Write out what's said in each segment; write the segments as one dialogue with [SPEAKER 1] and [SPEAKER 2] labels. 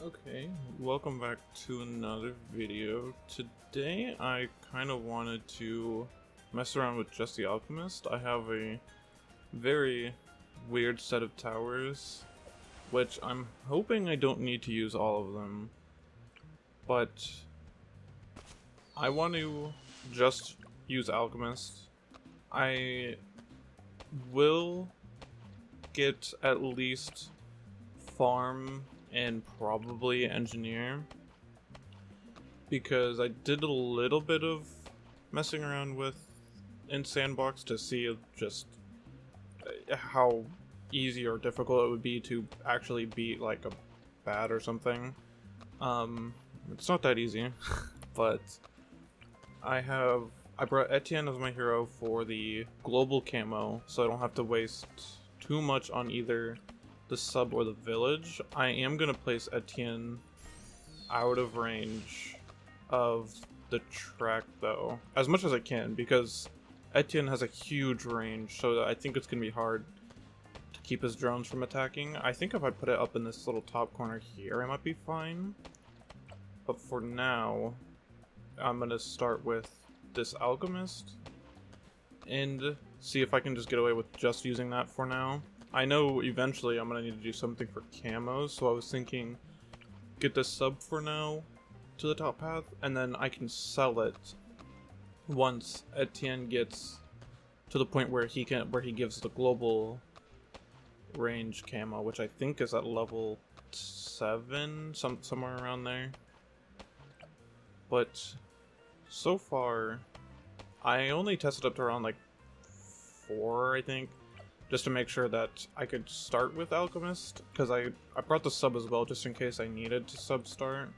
[SPEAKER 1] Okay, welcome back to another video. Today I kind of wanted to mess around with just the Alchemist. I have a very weird set of towers, which I'm hoping I don't need to use all of them, but I want to just use Alchemist. I will get at least farm and probably engineer, because I did a little bit of messing around with in sandbox to see just how easy or difficult it would be to actually beat like a bat or something. It's not that easy. But I brought Etienne as my hero for the global camo, so I don't have to waste too much on either the sub or the village. I am gonna place Etienne out of range of the track though, as much as I can, because Etienne has a huge range, so I think it's gonna be hard to keep his drones from attacking. I think if I put it up in this little top corner here, I might be fine. But for now, I'm gonna start with this Alchemist and see if I can just get away with just using that for now. I know eventually I'm gonna need to do something for camos, so I was thinking get this sub for now to the top path, and then I can sell it once Etienne gets to the point where he gives the global range camo, which I think is at level 7, somewhere around there. But so far, I only tested up to around like 4, I think, just to make sure that I could start with Alchemist, because I brought the sub as well just in case I needed to sub start,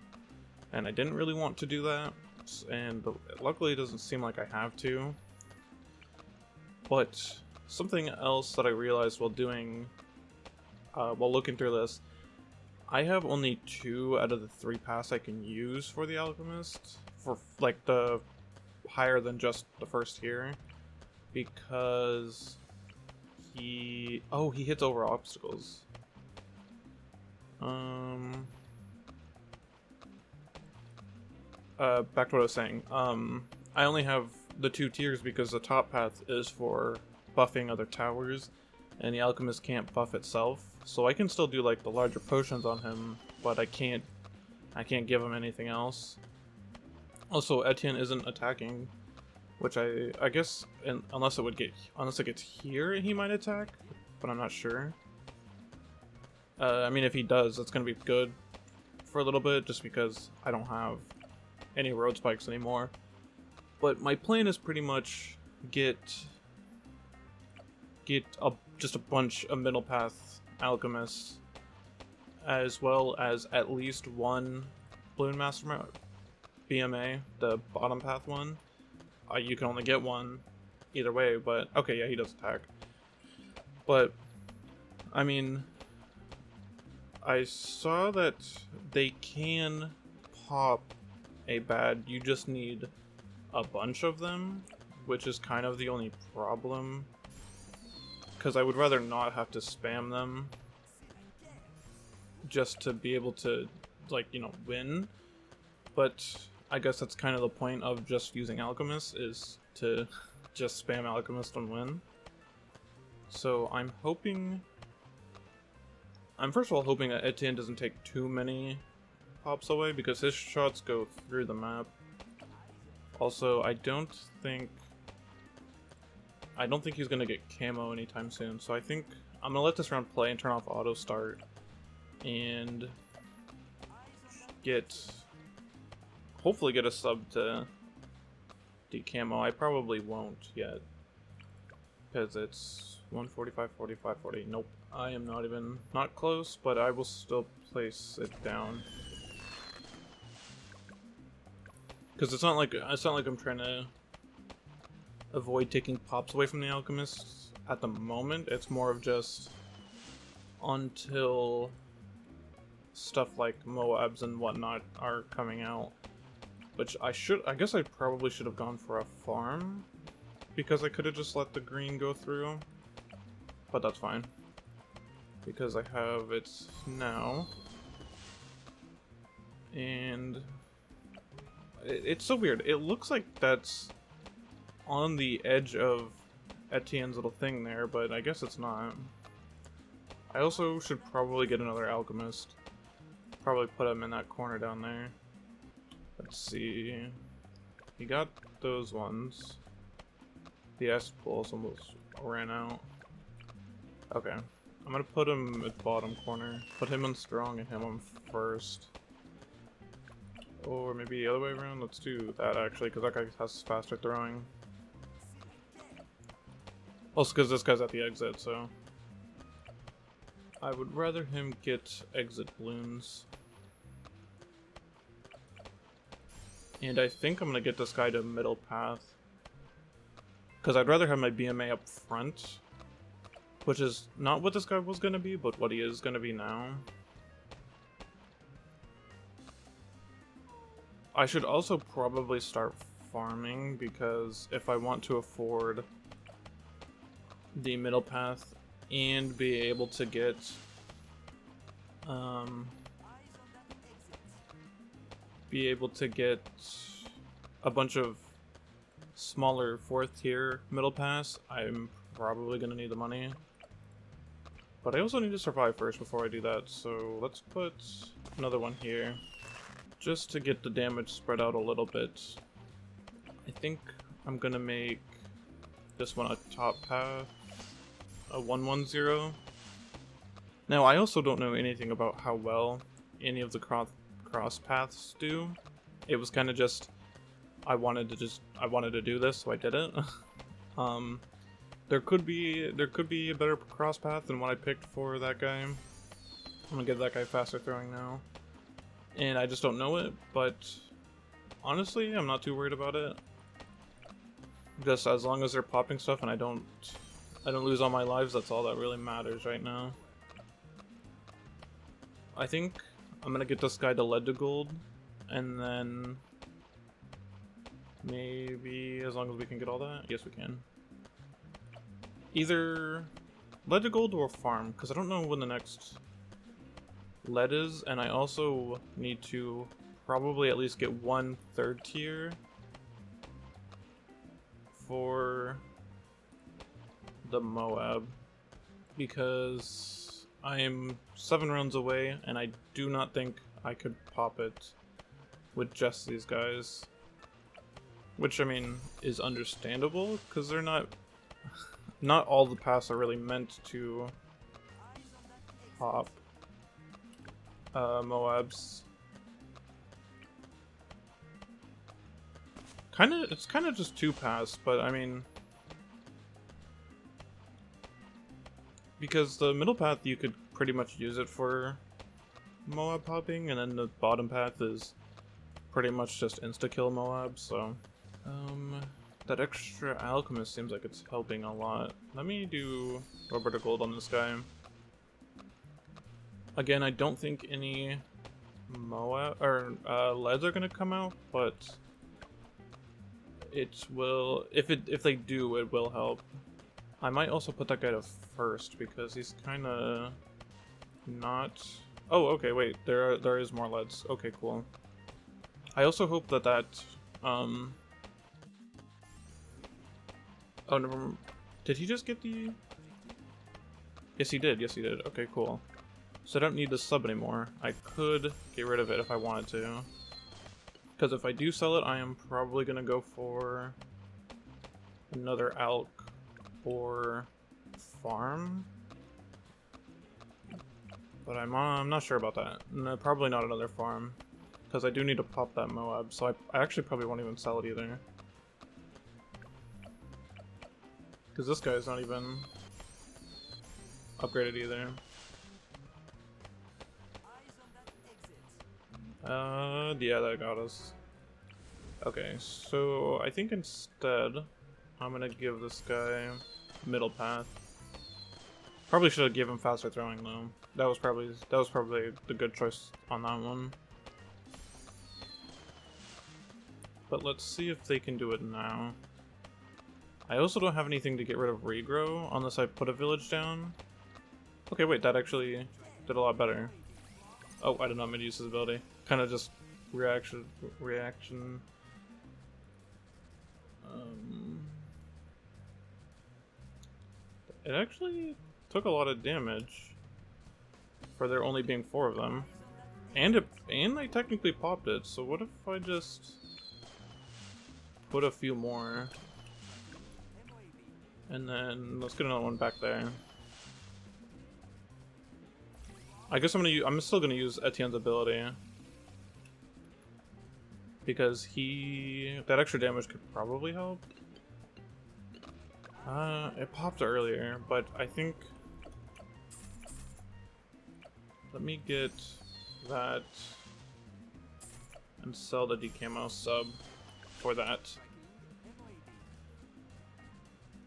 [SPEAKER 1] and I didn't really want to do that, and luckily it doesn't seem like I have to. But something else that I realized while looking through this, I have only 2 out of the 3 paths I can use for the Alchemist, for like the higher than just the first tier, because he hits over obstacles. Back to what I was saying. I only have the 2 tiers because the top path is for buffing other towers, and the Alchemist can't buff itself. So I can still do like the larger potions on him, but I can't give him anything else. Also, Etienne isn't attacking, which I guess, unless it gets here, he might attack, but I'm not sure. I mean, if he does, that's gonna be good for a little bit, just because I don't have any road spikes anymore. But my plan is pretty much get just a bunch of middle path alchemists, as well as at least 1 balloon master BMA, the bottom path one. You can only get 1 either way, but okay, yeah, he does attack. But I mean, I saw that they can pop a bad, you just need a bunch of them, which is kind of the only problem, because I would rather not have to spam them just to be able to, like, you know, win. But I guess that's kind of the point of just using Alchemist, is to just spam Alchemist and win. So I'm first of all hoping that Etienne doesn't take too many pops away, because his shots go through the map. Also, I don't think he's gonna get camo anytime soon, so I think I'm gonna let this round play and turn off auto start and hopefully get a sub to decamo. I probably won't yet, because it's 145, 45, 40. Nope, I am not close, but I will still place it down, because it's not like I'm trying to avoid taking pops away from the Alchemist at the moment. It's more of just until stuff like MOABs and whatnot are coming out. Which I guess I probably should have gone for a farm, because I could have just let the green go through. But that's fine, because I have it now. It's so weird. It looks like that's on the edge of Etienne's little thing there, but I guess it's not. I also should probably get another Alchemist. Probably put him in that corner down there. Let's see. He got those ones. The S pulse almost ran out. Okay. I'm gonna put him at the bottom corner. Put him in strong and him on first. Or maybe the other way around. Let's do that actually, because that guy has faster throwing. Also because this guy's at the exit, so... I would rather him get exit balloons. And I think I'm gonna get this guy to middle path. Because I'd rather have my BMA up front. Which is not what this guy was gonna be, but what he is gonna be now. I should also probably start farming, because if I want to afford the middle path and be able to get a bunch of smaller 4th tier middle paths, I'm probably gonna need the money. But I also need to survive first before I do that, so let's put another one here. Just to get the damage spread out a little bit. I think I'm gonna make this one a top path. A 110. Now, I also don't know anything about how well any of the cross paths do. It was kind of just I wanted to do this, so I did it. There could be a better cross path than what I picked for that guy. I'm gonna give that guy faster throwing now, and I just don't know it. But honestly, I'm not too worried about it. Just as long as they're popping stuff and I don't lose all my lives, that's all that really matters right now. I think I'm gonna get this guy to lead to gold, and then maybe as long as we can get all that, yes we can. Either lead to gold or farm, because I don't know when the next lead is, and I also need to probably at least get 1 3rd tier for the MOAB, because I am 7 rounds away, and I do not think I could pop it with just these guys. Which, I mean, is understandable, because they're not all the paths are really meant to pop MOABs. It's kind of just 2 paths, but I mean, because the middle path you could pretty much use it for MOAB popping, and then the bottom path is pretty much just insta-kill MOAB, so that extra Alchemist seems like it's helping a lot. Let me do Roberta Gold on this guy. Again, I don't think any MOAB or leads are gonna come out, but it will. If they do, it will help. I might also put that guy to first because he's kind of not. Oh, okay. Wait, there is more leads. Okay, cool. I also hope that Oh, never. Did he just get the? Yes, he did. Yes, he did. Okay, cool. So I don't need the sub anymore. I could get rid of it if I wanted to. Because if I do sell it, I am probably gonna go for another Alch or farm. But I'm not sure about that. No, probably not another farm. Because I do need to pop that MOAB, so I actually probably won't even sell it either. Because this guy's not even upgraded either. Yeah, that got us. Okay, so I think instead I'm gonna give this guy middle path. Probably should have given faster throwing though. That was probably the good choice on that one. But let's see if they can do it now. I also don't have anything to get rid of regrow unless I put a village down. Okay, wait, that actually did a lot better. Oh, I did not mean to use his ability. Kind of just reaction. It actually took a lot of damage for there only being 4 of them. And I technically popped it, so what if I just put a few more? And then let's get another one back there. I guess I'm still gonna use Etienne's ability. Because that extra damage could probably help. It popped earlier, but I think... Let me get that and sell the decamo sub for that.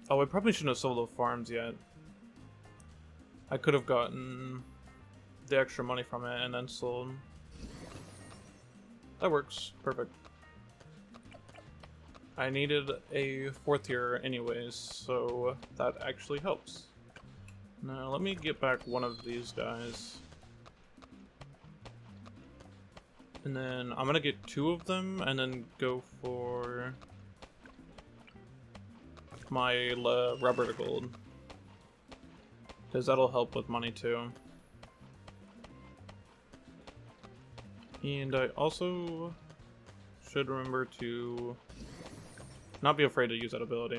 [SPEAKER 1] Oh, I probably shouldn't have sold the farms yet. I could have gotten the extra money from it and then sold. That works. Perfect. I needed a 4th tier anyways, so that actually helps. Now let me get back one of these guys. And then I'm gonna get 2 of them and then go for my rubber to gold. Because that'll help with money too. And I also should remember to not be afraid to use that ability.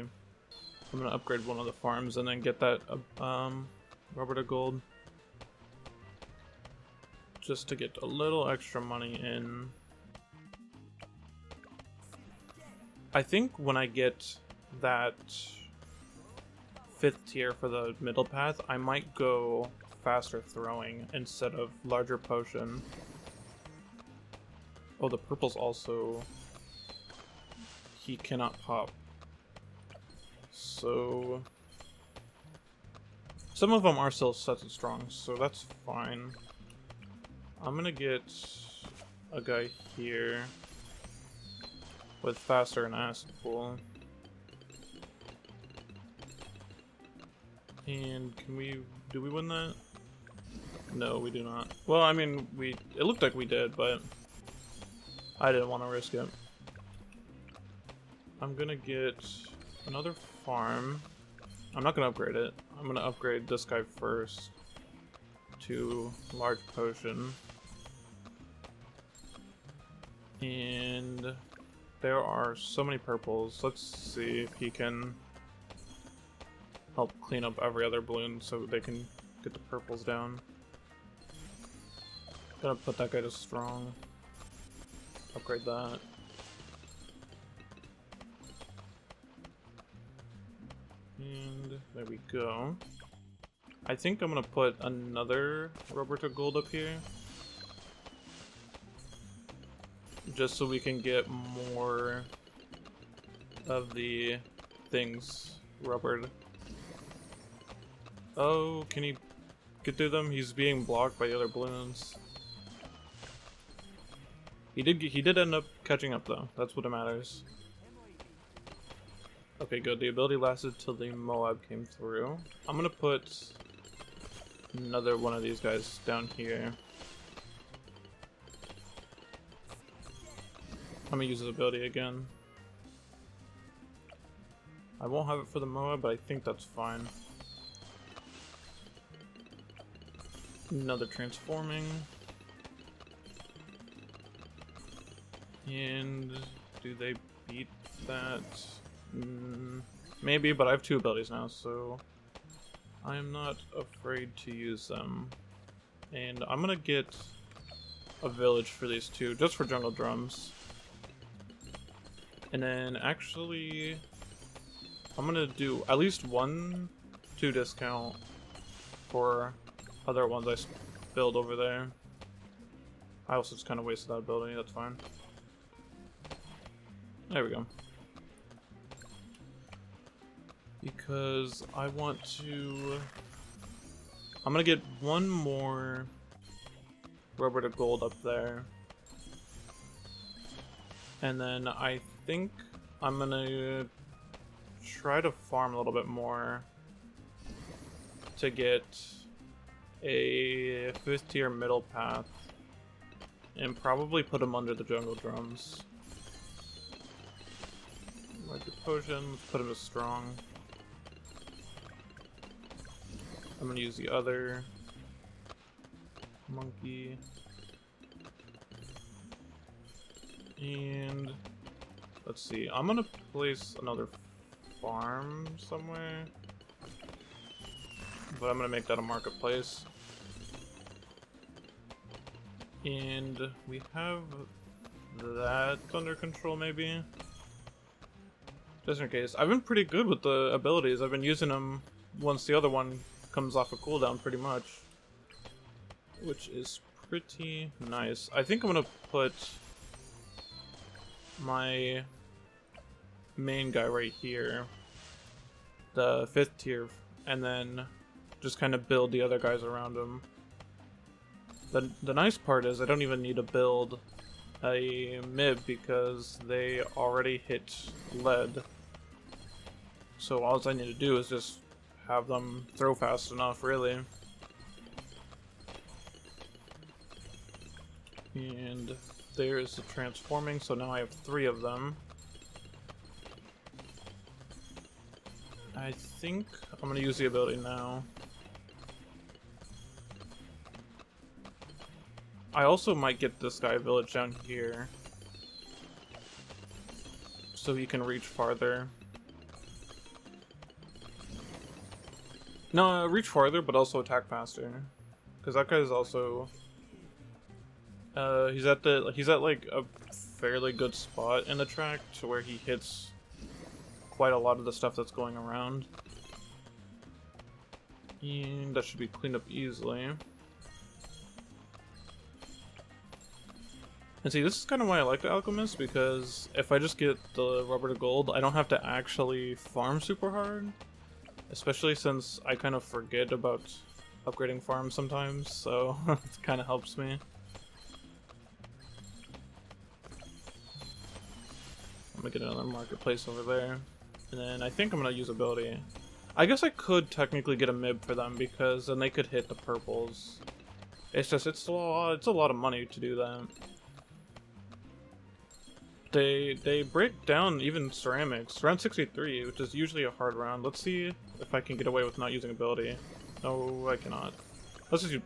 [SPEAKER 1] I'm gonna upgrade one of the farms and then get that rubber to gold. Just to get a little extra money in. I think when I get that 5th tier for the middle path, I might go faster throwing instead of larger potion. Oh, the purple's also... He cannot pop. So... Some of them are still set and strong, so that's fine. I'm gonna get a guy here with faster and acid pool. And do we win that? No, we do not. Well, I mean, it looked like we did, but I didn't want to risk it. I'm gonna get another farm. I'm not gonna upgrade it. I'm gonna upgrade this guy first to large potion. And there are so many purples. Let's see if he can help clean up every other balloon so they can get the purples down. Gotta put that guy to strong. Upgrade that. And there we go. I think I'm gonna put another rubber to gold up here. Just so we can get more of the things rubbered. Oh, can he get through them? He's being blocked by the other balloons. He did end up catching up though. That's what matters. Okay, good. The ability lasted till the MOAB came through. I'm gonna put another one of these guys down here. I'm gonna use his ability again. I won't have it for the MOAB, but I think that's fine. Another transforming. And do they beat that? Maybe, but I have 2 abilities now, so I'm not afraid to use them. And I'm gonna get a village for these 2, just for jungle drums. And then actually, I'm gonna do at least 1 2 discount for other ones I build over there. I also just kind of wasted that ability, that's fine. There we go. Because I want to... I'm gonna get 1 more rubber to gold up there. And then I think I'm gonna try to farm a little bit more to get a 5th tier middle path and probably put him under the jungle drums. Like a potion, let's put him as strong. I'm gonna use the other monkey. And let's see, I'm gonna place another farm somewhere. But I'm gonna make that a marketplace. And we have that under control maybe. Just in case. I've been pretty good with the abilities. I've been using them once the other one comes off a cooldown pretty much. Which is pretty nice. I think I'm gonna put my main guy right here. The 5th tier. And then just kind of build the other guys around him. The nice part is I don't even need to build a MIB because they already hit lead. So all I need to do is just have them throw fast enough, really. And there's the transforming, so now I have 3 of them. I think I'm gonna use the ability now. I also might get this guy village down here so he can reach farther. No, reach farther, but also attack faster. Because that guy is also he's at like a fairly good spot in the track to where he hits quite a lot of the stuff that's going around. And that should be cleaned up easily. And see, this is kind of why I like the Alchemist, because if I just get the rubber to gold, I don't have to actually farm super hard. Especially since I kind of forget about upgrading farms sometimes, so it kind of helps me. I'm gonna get another marketplace over there. And then I think I'm gonna use ability. I guess I could technically get a MIB for them, because then they could hit the purples. It's just, it's a lot of money to do that. They break down even ceramics. Round 63, which is usually a hard round. Let's see if I can get away with not using ability. No, I cannot. Let's just use...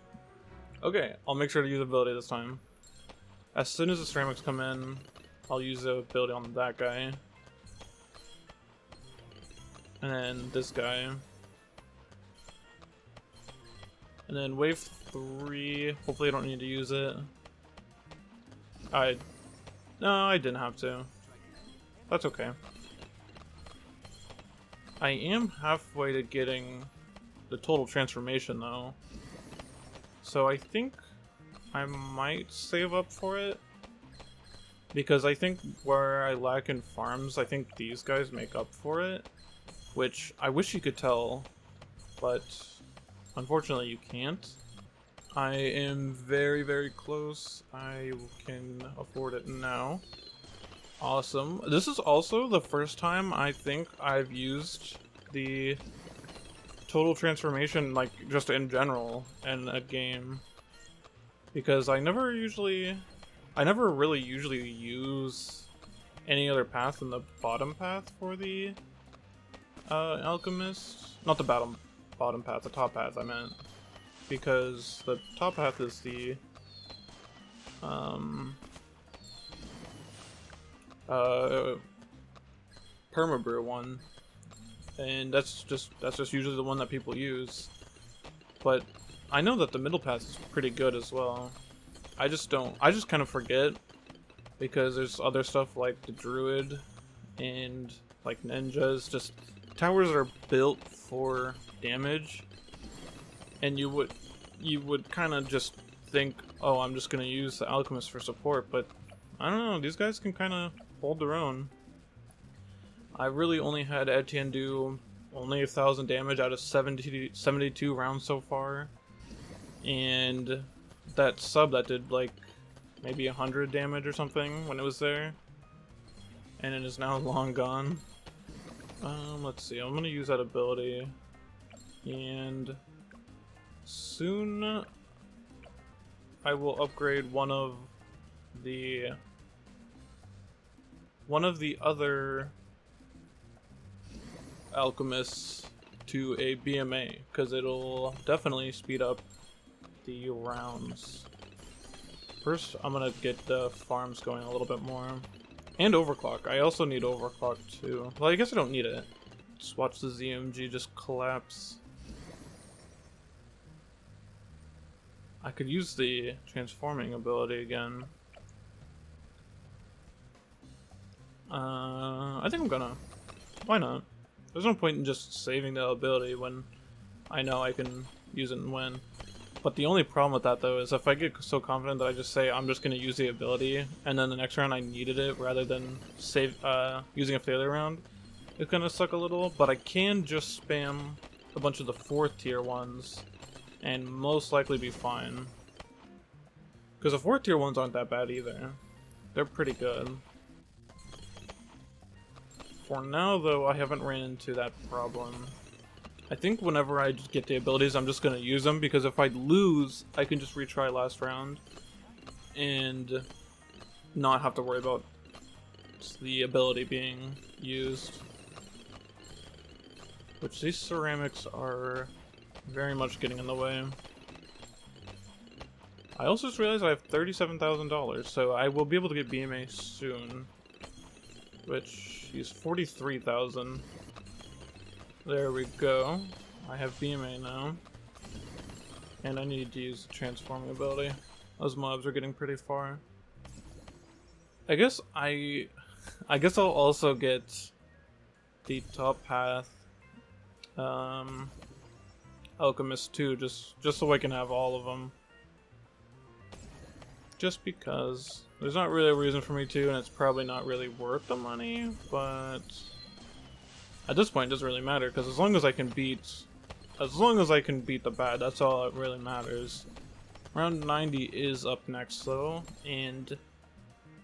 [SPEAKER 1] Okay, I'll make sure to use ability this time. As soon as the ceramics come in, I'll use the ability on that guy. And then this guy. And then wave 3, hopefully I don't need to use it. No, I didn't have to. That's okay. I am halfway to getting the total transformation though. So I think I might save up for it. Because I think where I lack in farms, I think these guys make up for it. Which I wish you could tell, but unfortunately you can't. I am very, very close. I can afford it now. Awesome. This is also the first time I think I've used the total transformation, like, just in general in a game. Because I never really usually use any other path than the bottom path for the Alchemist. Not the bottom path, the top path I meant. Because the top path is the permabrew one, and that's just usually the one that people use. But I know that the middle path is pretty good as well. I just kind of forget, because there's other stuff like the druid and like ninjas. Just towers are built for damage. And you would kind of just think, oh, I'm just gonna use the Alchemist for support, but I don't know, these guys can kind of hold their own. I really only had Etienne do only 1,000 damage out of 72 rounds so far, and that sub that did like maybe 100 damage or something when it was there, and it is now long gone. Let's see, I'm gonna use that ability, and soon I will upgrade one of the other Alchemist to a BMA, because it'll definitely speed up the rounds. First, I'm gonna get the farms going a little bit more. And overclock. I also need overclock too. Well, I guess I don't need it. Just watch the ZMG just collapse. I could use the transforming ability again. I think I'm gonna. Why not? There's no point in just saving the ability when I know I can use it and win. But the only problem with that though is if I get so confident that I just say I'm just gonna use the ability and then the next round I needed it rather than save using it for the other round, it's gonna suck a little. But I can just spam a bunch of the 4th tier ones and most likely be fine. Because the 4th tier ones aren't that bad either. They're pretty good. For now though, I haven't ran into that problem. I think whenever I just get the abilities, I'm just gonna use them, because if I lose, I can just retry last round and not have to worry about the ability being used. Which these ceramics are very much getting in the way. I also just realized I have $37,000, so I will be able to get BMA soon. Which, he's 43,000. There we go. I have BMA now. And I need to use the transforming ability. Those mobs are getting pretty far. I guess I'll also get the top path Alchemist 2 just so I can have all of them. Just because there's not really a reason for me to, and it's probably not really worth the money, but at this point it doesn't really matter, because as long as I can beat the bad, that's all that really matters. Round 90 is up next though, and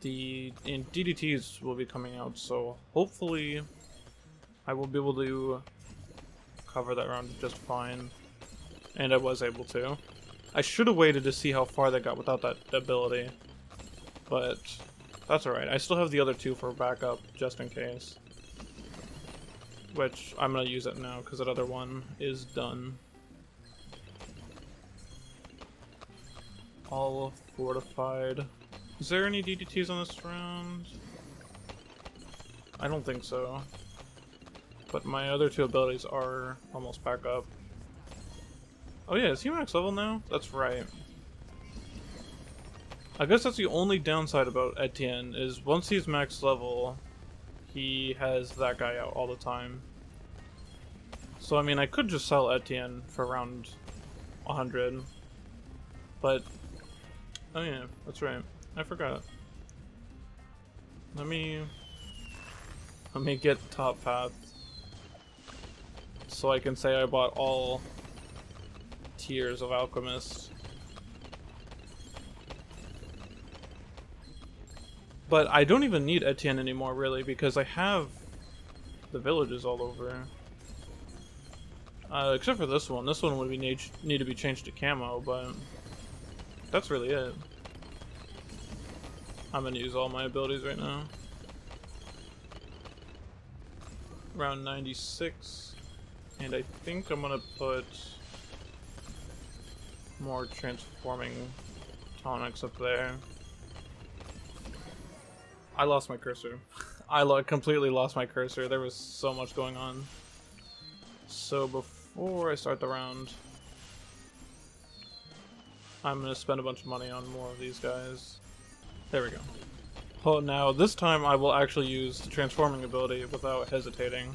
[SPEAKER 1] DDTs will be coming out, so hopefully I will be able to cover that round just fine. And I was able to. I should have waited to see how far they got without that ability, but that's alright. I still have the other two for backup, just in case. Which, I'm gonna use it now, because that other one is done. All fortified. Is there any DDTs on this round? I don't think so. But my other two abilities are almost back up. Oh yeah, is he max level now? That's right. I guess that's the only downside about Etienne, is once he's max level, he has that guy out all the time. So I mean, I could just sell Etienne for around 100. But, oh yeah, that's right. I forgot. Let me get top path, so I can say I bought all tiers of Alchemist. But I don't even need Etienne anymore, really, because I have the villages all over. Except for this one. This one would need to be changed to camo, but that's really it. I'm gonna use all my abilities right now. Round 96, and I think I'm gonna put more transforming tonics up there. I lost my cursor. I completely lost my cursor. There was so much going on. So before I start the round, I'm gonna spend a bunch of money on more of these guys. There we go. Oh, now this time I will actually use the transforming ability without hesitating,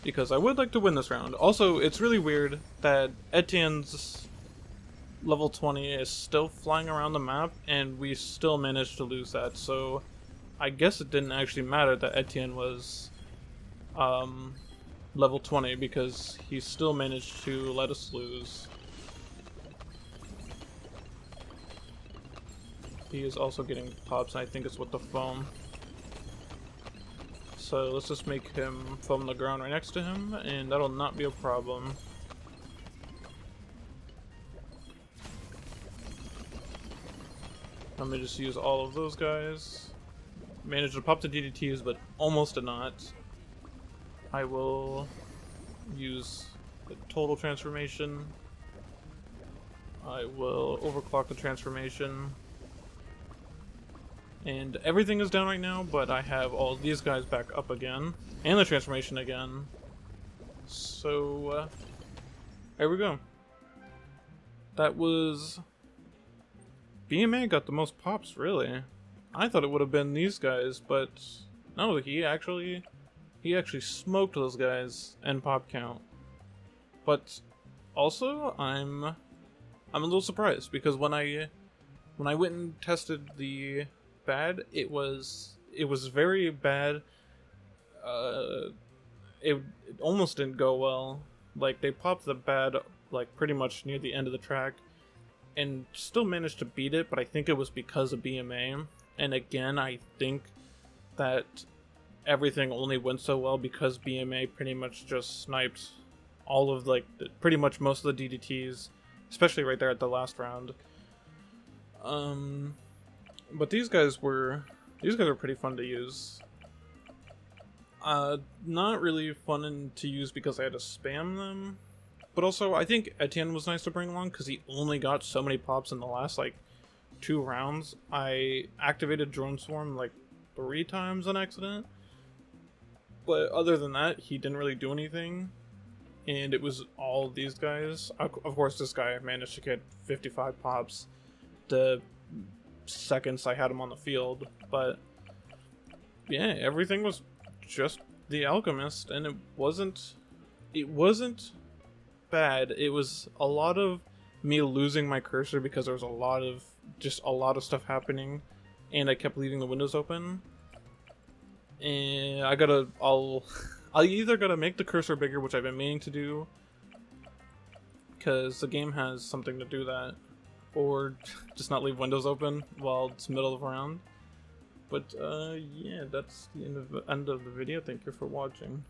[SPEAKER 1] because I would like to win this round. Also, it's really weird that Etienne's level 20 is still flying around the map, and we still managed to lose that, so I guess it didn't actually matter that Etienne was level 20, because he still managed to let us lose. He is also getting pops, and I think it's with the foam. So let's just make him foam the ground right next to him, and that'll not be a problem. Let me just use all of those guys. Managed to pop the DDTs, but almost did not. I will use the total transformation. I will overclock the transformation. And everything is down right now, but I have all these guys back up again. And the transformation again. So, there we go. That was... BMA got the most pops, really. I thought it would have been these guys, but... No, he actually smoked those guys and pop count. But, also, I'm a little surprised, because when I went and tested the bad, it was very bad. It almost didn't go well. Like, they popped the bad like pretty much near the end of the track and still managed to beat it, but I think it was because of BMA. And again, I think that everything only went so well because BMA pretty much just sniped all of like pretty much most of the DDTs, especially right there at the last round. But these guys were pretty fun to use. Not really fun to use because I had to spam them, but also I think Etienne was nice to bring along because he only got so many pops in the last like 2 rounds. I activated Drone Swarm like 3 times on accident, but other than that, he didn't really do anything. And it was all these guys. Of course, this guy managed to get 55 pops the seconds I had him on the field, but yeah, everything was just the Alchemist, and it wasn't bad. It was a lot of me losing my cursor because there was a lot of stuff happening, and I kept leaving the windows open. And I'll either gotta make the cursor bigger, which I've been meaning to do, because the game has something to do that, or just not leave windows open while it's middle of round. But yeah, that's the end of the video. Thank you for watching.